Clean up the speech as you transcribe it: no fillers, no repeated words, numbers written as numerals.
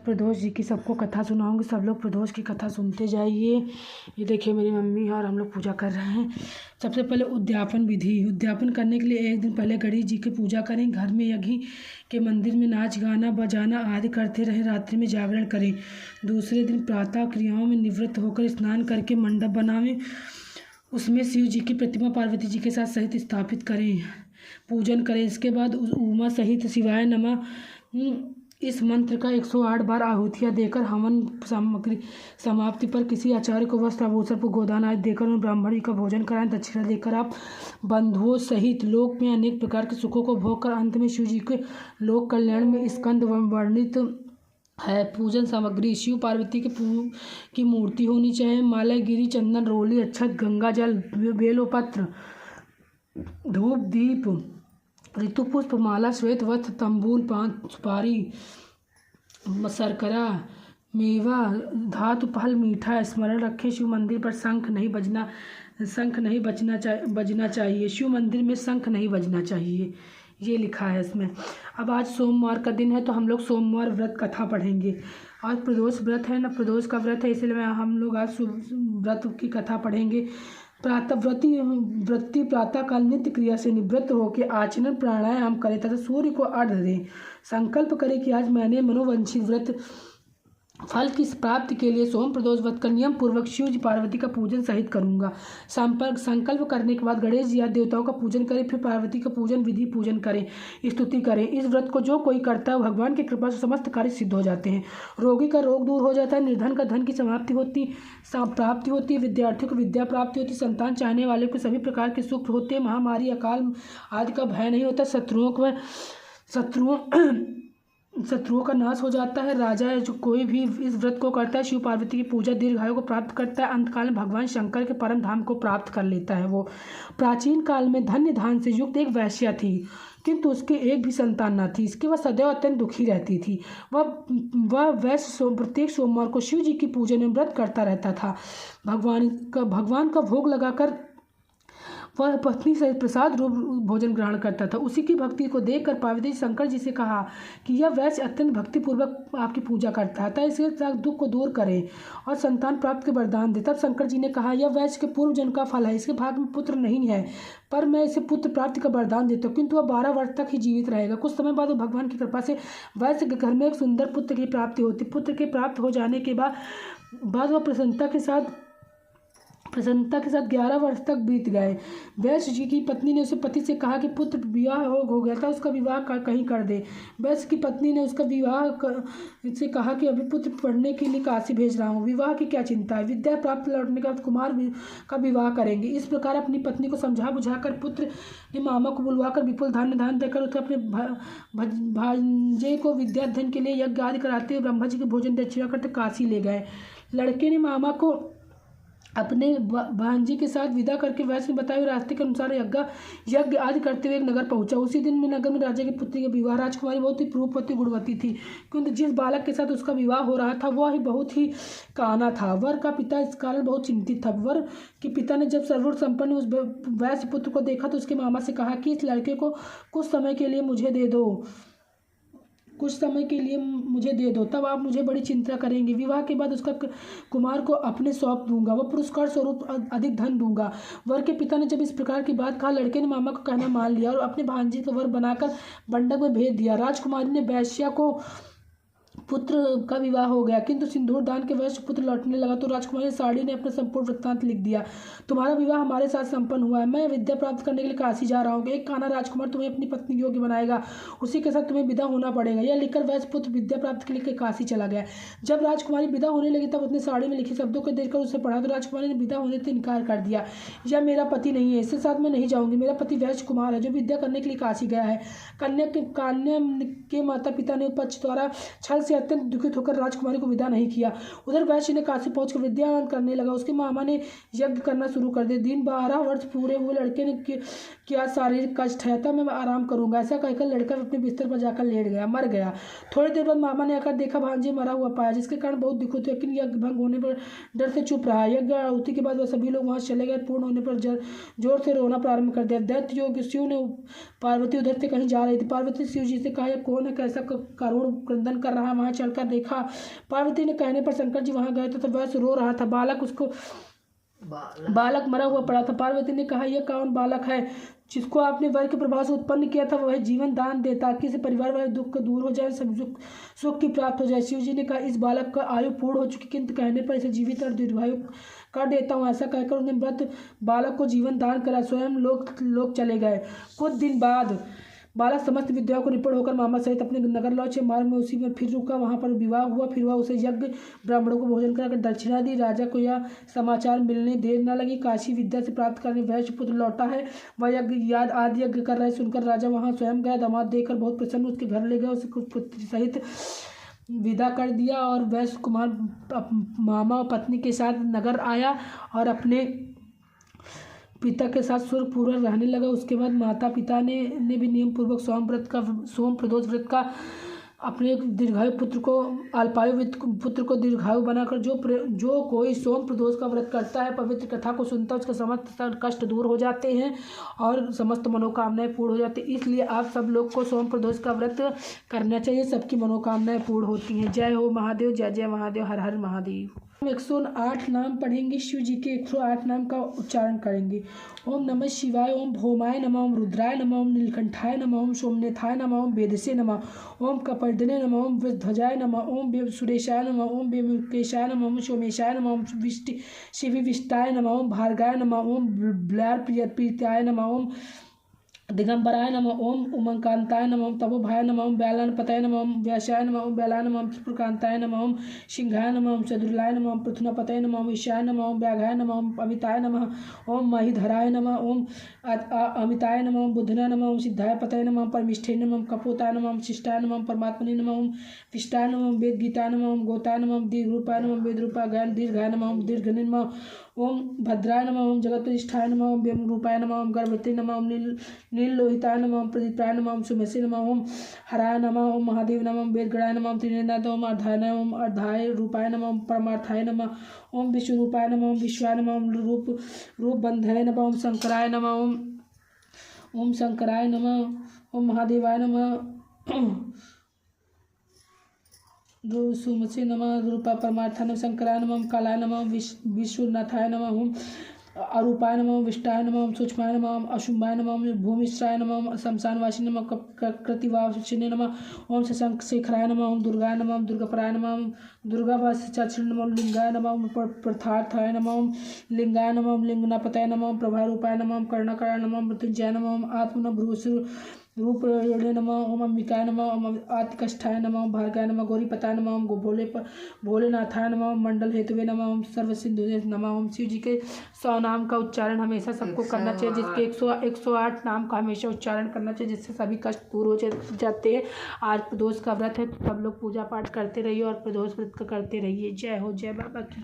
प्रदोष जी की सबको कथा सुनाऊंगी। सब लोग प्रदोष की कथा सुनते जाइए। ये देखिए मेरी मम्मी और हम लोग पूजा कर रहे हैं। सबसे पहले उद्यापन विधि। उद्यापन करने के लिए एक दिन पहले गणेश जी की पूजा करें। घर में यज्ञ के मंदिर में नाच गाना बजाना आदि करते रहें। रात्रि में जागरण करें। दूसरे दिन प्रातः क्रियाओं में निवृत्त होकर स्नान करके मंडप बनावें। उसमें शिव जी की प्रतिमा पार्वती जी के साथ सहित स्थापित करें, पूजन करें। इसके बाद उमा सहित शिवाय नमः इस मंत्र का 108 बार आहुतियाँ देकर हवन सामग्री समाप्ति पर किसी आचार्य को वस्त्र आभूषण को गोदान आदि देकर उन ब्राह्मणी का भोजन कराएं। दक्षिणा देकर आप बंधुओं सहित लोक में अनेक प्रकार के सुखों को भोग कर अंत में शिव जी के लोक कल्याण में स्कंद वर्णित है। पूजन सामग्री शिव पार्वती की मूर्ति होनी चाहिए। माला गिरी चंदन रोली अक्षत गंगा जल बेलोपत्र धूप दीप ऋतु पुष्प माला श्वेत वस्त्र तंबूल पान सुपारी शर्करा मेवा धातु फल मीठा। स्मरण रखें शिव मंदिर पर शंख नहीं बजना चाहिए। शिव मंदिर में शंख नहीं बजना चाहिए, ये लिखा है इसमें। अब आज सोमवार का दिन है तो हम लोग सोमवार व्रत कथा पढ़ेंगे। आज प्रदोष व्रत है ना, प्रदोष का व्रत है, इसलिए हम लोग आज व्रत की कथा पढ़ेंगे। व्रती प्रातः काल नित्य क्रिया से निवृत्त होकर आचरण प्राणायाम करें तथा सूर्य को अर्घ्य दें। संकल्प करें कि आज मैंने मनोवांछित व्रत फल की प्राप्ति के लिए सोम प्रदोष व्रत का नियम पूर्वक शिव जी पार्वती का पूजन सहित करूंगा। संकल्प करने के बाद गणेश जी या देवताओं का पूजन करें, फिर पार्वती का पूजन विधि पूजन करें, स्तुति करें। इस व्रत को जो कोई करता है भगवान की कृपा से समस्त कार्य सिद्ध हो जाते हैं। रोगी का रोग दूर हो जाता है, निर्धन का धन की प्राप्ति होती है, विद्यार्थियों को विद्या प्राप्ति होती है, संतान चाहने वाले को सभी प्रकार के सुख होते हैं, महामारी अकाल आदि का भय नहीं होता, शत्रुओं का नाश हो जाता है। राजा जो कोई भी इस व्रत को करता है शिव पार्वती की पूजा दीर्घायु को प्राप्त करता है, अंतकाल में भगवान शंकर के परम धाम को प्राप्त कर लेता है। वो प्राचीन काल में धन्य धान से युक्त एक वैश्या थी, किंतु उसके एक भी संतान न थी। इसके वह सदैव अत्यंत दुखी रहती थी। वह वैश्य प्रत्येक सोमवार को शिव जी की पूजन में व्रत करता रहता था। भगवान का भोग लगाकर वह पत्नी से प्रसाद रूप भोजन ग्रहण करता था। उसी की भक्ति को देखकर पार्वती शंकर जी से कहा कि यह वैश्य अत्यंत भक्तिपूर्वक आपकी पूजा करता है, अतः इसके दुख को दूर करें और संतान प्राप्त के वरदान दे। तब शंकर जी ने कहा, यह वैश्य के पूर्व जन्म का फल है, इसके भाग में पुत्र नहीं है, पर मैं इसे पुत्र प्राप्ति का वरदान देता हूँ, किंतु वह 12 वर्ष तक ही जीवित रहेगा। कुछ समय बाद भगवान की कृपा से वैश्य के घर में एक सुंदर पुत्र की प्राप्ति होती। पुत्र के प्राप्त हो जाने के बाद वह प्रसन्नता के साथ 11 वर्ष तक बीत गए। वैश्य जी की पत्नी ने उसे पति से कहा कि पुत्र विवाह हो गया था, उसका विवाह कहीं कर दे। वैश्य की पत्नी ने उसका विवाह से कहा कि अभी पुत्र पढ़ने के लिए काशी भेज रहा हूँ, विवाह की क्या चिंता है, विद्या प्राप्त लौटने के बाद कुमार का विवाह करेंगे। इस प्रकार अपनी पत्नी को समझा बुझाकर पुत्र ने मामा को बुलवाकर विपुल धान देकर उसे अपने भांजे को विद्या अध्ययन के लिए यज्ञ आदि कराते हुए ब्रह्मा जी के भोजन दक्षिणा करते काशी ले गए। लड़के ने मामा को अपने भांजी के साथ विदा करके वैश्य ने बताए हुए रास्ते के अनुसार यज्ञ आदि करते हुए एक नगर पहुंचा। उसी दिन में नगर में राजा की पुत्री का विवाह। राजकुमारी बहुत ही रूपवती गुणवती थी, किंतु जिस बालक के साथ उसका विवाह हो रहा था वह ही बहुत ही काना था। वर का पिता इस कारण बहुत चिंतित था। वर के पिता ने जब सर्वोच्च संपन्न उस वैश्य पुत्र को देखा तो उसके मामा से कहा कि इस लड़के को कुछ समय के लिए मुझे दे दो, तब आप मुझे बड़ी चिंता करेंगे। विवाह के बाद उसका कुमार को अपने सौंप दूंगा, वह पुरस्कार स्वरूप अधिक धन दूंगा। वर के पिता ने जब इस प्रकार की बात कहा, लड़के ने मामा को कहना मान लिया और अपने भांजे को वर बनाकर बंधक में भेज दिया। राजकुमारी ने वैश्या को पुत्र का विवाह हो गया, किंतु सिंदूर दान के वैश्य पुत्र लौटने लगा तो राजकुमारी साड़ी ने अपना संपूर्ण वृत्तांत लिख दिया। तुम्हारा विवाह हमारे साथ संपन्न हुआ है, मैं विद्या प्राप्त करने के लिए काशी जा रहा हूँ। एक काना राजकुमार तुम्हें अपनी पत्नी योग्य बनाएगा, उसी के साथ तुम्हें विदा होना पड़ेगा। यह लिखकर वैश्य पुत्र विद्या प्राप्त के लिए काशी चला गया। जब राजकुमारी विदा होने लगी तब उसने साड़ी में लिखे शब्दों को देखकर उसे पढ़ा तो राजकुमारी ने विदा होने से इनकार कर दिया। यह मेरा पति नहीं है, इसके साथ मैं नहीं जाऊँगी। मेरा पति वैश्य कुमार है जो विद्या करने के लिए काशी गया है। कन्या के माता पिता ने पक्ष द्वारा छल से अत्यंत दुखित होकर राजकुमारी को विदा नहीं किया। उधर वैश्य ने काशी पहुंचकर विद्यावन करने लगा। उसके मामा ने यज्ञ करना शुरू कर दिया। दिन 12 वर्ष पूरे हुए। लड़के ने क्या शारीरिक कष्ट है, तब मैं आराम करूंगा, ऐसा कहकर लड़का अपने बिस्तर पर जाकर लेट गया, मर गया। थोड़ी देर बाद मामा ने आकर देखा भांजे मरा हुआ पाया, जिसके कारण बहुत दुखित हुए, लेकिन यज्ञ भंग होने पर डर से चुप रहा। यज्ञ आहुति के बाद वह सभी लोग वहां चले गए। पूर्ण होने पर जोर से रोना प्रारंभ कर दिया। दैत्य योग शिव ने पार्वती उधर से कहीं जा रही थी। पार्वती शिव जी से कहा, यह कौन है, कैसा करुण क्रंदन कर रहा है वहाँ चढ़कर देखा। पार्वती ने कहने पर शंकर जी वहाँ गए तो वह रो रहा था। बालक मरा हुआ पड़ा था। पार्वती ने कहा, यह कौन बालक है जिसको आपने वर के प्रभाव से उत्पन्न किया था? वह जीवन दान दे ताकि इसे परिवार वाले दुख दूर हो जाए, सब सुख की प्राप्त हो जाए। शिव जी ने कहा, इस बालक का आयु पूर्ण हो चुकी, किंतु कहने पर इसे जीवित और दीर्घायु कर देता हूँ। ऐसा कहकर उन्हें मृत बालक को जीवन दान करा, स्वयं लोग चले गए। कुछ दिन बाद बालक समस्त विद्याओं को निपुण होकर मामा सहित अपने नगर लौटे। मार्ग में उसी में फिर रुका, वहाँ पर विवाह हुआ। फिर वह उसे यज्ञ ब्राह्मणों को भोजन कराकर दक्षिणा दी। राजा को यह समाचार मिलने देर न लगी। काशी विद्या से प्राप्त करने वैश्य पुत्र लौटा है, वह आदि यज्ञ कर रहे सुनकर राजा वहाँ स्वयं गया। दामाद देखकर बहुत प्रसन्न उसके घर ले गए, उसे पुत्र सहित विदा कर दिया और वैश्य कुमार मामा और पत्नी के साथ नगर आया और अपने पिता के साथ सुखपूर्वक रहने लगा। उसके बाद माता पिता ने भी नियम पूर्वक सोम प्रदोष व्रत का अपने दीर्घायु पुत्र को अल्पायु पुत्र को दीर्घायु बनाकर जो कोई सोम प्रदोष का व्रत करता है, पवित्र कथा को सुनता है, उसके समस्त कष्ट दूर हो जाते हैं और समस्त मनोकामनाएं पूर्ण हो जाती हैं। इसलिए आप सब लोग को सोम प्रदोष का व्रत करना चाहिए, सबकी मनोकामनाएं पूर्ण होती हैं। जय हो महादेव, जय जय महादेव, हर हर महादेव। हम 108 नाम पढ़ेंगे, शिव जी के 108 नाम का उच्चारण करेंगे। ओम नमः शिवाय, ओम भौमाय नमः, ओम रुद्राय नमः, ओम नीलकंठाय नमः, ओम सोमनेथाय नमः, ओम वेदसे नमः, ओम कपर्दने नमः, ओम ध्वजाय नमः, ओम सुरेशाय नमः, ओम व्योमकेशाय नमः, ओम सोमेशाय नमः, ओम शिविविष्टाय नमः, ओम भार्गाय नमः, ओम ब्लैर प्रीत्याय नमः, ओम दिगंबराय नमः, ओम उमंकांताय नमः, ओम तपोभाय नमः, ओम बैलानपताय नमः, ओम व्यासाय नमः, ओम बैलाय नमः, ओम त्रिपुरकांताय नमः, ओम सिंहाय नमः, ओम चतुर्लाय नमः, ओम पृथुनापतये नमः, ओम ईशाय नमः, ओम व्याघाय नमः, ओम अमिताय नमः, ओम महिधराय नमः, ओम अमिताय नमः, ओम बुधनाय नमः, ओम सिद्धाय पतये नमः, ओम परमिष्ठे नमः, ओम कपोताय नमः, ओम शिष्टाय नमः, ओम परमात्मने नमः, ओम विष्टाय नमः, ओम वेद गीताय नमः, ओम गोताय नमः, ओम दीर्घरूपाय नमः, ओम वेदरूपाय ज्ञान दीर्घाय नमः, ओम दीर्घने नमः, ओम भद्राय नमः, ओम जगत्प्रतिष्ठाय नमः, ओम व्योमरूपाय नमः, ओम गर्भवती नमः, ओम नीललोहिताय नमः, ओम प्रदीपाय नमः, ओम सुमेसे नमः, ओम हराय नमः, ओम महादेव नमः, ओम वेदगणाय नमः, ओम त्रिनेत्राय, ओम अर्धाय, ओम अर्धाय रूपाय नमः, ओम परमार्थाय नमः, ओम विश्वरूपाय नमः, ओम विश्वाय नमः, ओम रूपबंधय नमः, ओम शंकराय नमः, ओम शंकराय नमः, ओम महादेवाय नमः, सुमसे नमः, रूपा परमार्थाय नमः, शंकराय नमः, ओम कालाय नमः, विश्वनाथाय नमः, ओम अरूपाय नमः, विष्टाय नमः, ओम सूक्ष्माय नमः, ओम अशुंभाय नमः, ओम भूमिश्राय नमः, ओम शमशानवासिने नमः, कृतिवासिने नमः, ओम शशांक शेखराय नमः, ओम दुर्गाय नमः, ओम दुर्गापराय नमः, ओम दुर्गावासिचाक्षिणे नमः, ओम लिंगाय नमः, ओम प्रथार्थाय नमः, ओम लिंगाय नमः, ओम लिंगनापतये नमः, ओम प्रभारूपाय नमः, ओम कर्णकाय नमः, ओम मृत्युंजय नमः, ओम आत्मनभ्रूसु रूपयोगे नमः, ओम अंबिकाय नमः, ओम आतिकष्ठाय नमः, ओम भार्गाय नमः, गौरीपताय नमः, ओम भोलेनाथाय नमः, ओम मंडल हेतुवे नमः, ओम सर्वसिंधुवे नमः। ओम शिव जी के 100 नाम का उच्चारण हमेशा सबको करना चाहिए, जिसके 108 नाम का हमेशा उच्चारण करना चाहिए, जिससे सभी कष्ट दूर हो जाते हैं। आज प्रदोष का व्रत है तो सब लोग पूजा पाठ करते रहिए और प्रदोष व्रत का करते रहिए। जय हो, जय बाबा की।